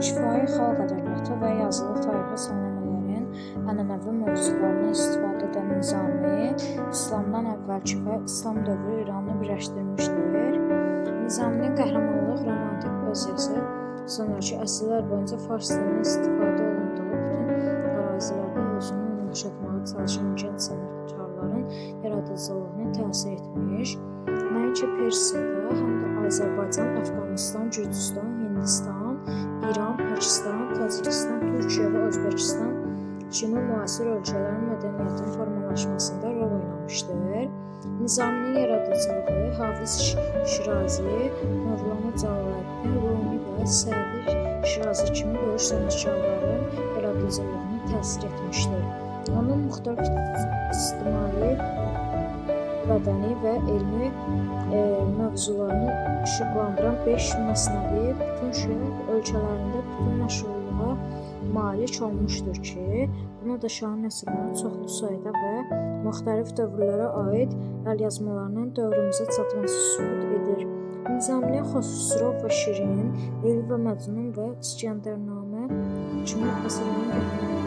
Şifahi xalq ədəbiyyatı və yazılı tarixi səhnələrin ənənəvi mövzularından istifadə edən Nizami, İslamdan əvvəlki və İslam dövrü İranı birləşdirmişdir. Nizaminin qəhrəmanlıq romantik poeziyası sonraki əsrlər boyunca fars dilindən istifadə olunduğu bütün ərazilərdə özünü yaşatmağa çalışan gənc sənətkarların yaradıcılığına təsir etmiş, nəinki Persiyada, həm də Azərbaycan, Əfqanıstan, Gürcüstan, Hindistan, İran, Pakistan, Tacikistan, Türkiyə və Özbəkistan kimi müasir ölkələrin mədəniyyətinin formalaşmasında rol oynamışdır. Nizaminin yaradıcılığı Hafiz Şirazi, Mövlana Cəlaləddin Rumi və Sədir Şirazi kimi böyük sənətkarların yaradıcılığını təsir etmişdir. Onun müxtəlif ictimai, bədəni və elmi mövzularını işıqlandıran 5 məsnəvi bütün şərq ölkələrində bütün məşhurluğa malik olmuşdur ki, buna da Şah Nəsirin çoxlu sayda və müxtəlif dövrlərə aid əlyazmalarının dövrümüzə çatması sübut edir. Nizaminin Xosrov və Şirin, Leyli və Məcnun və İskəndərnamə kimi əsərlərin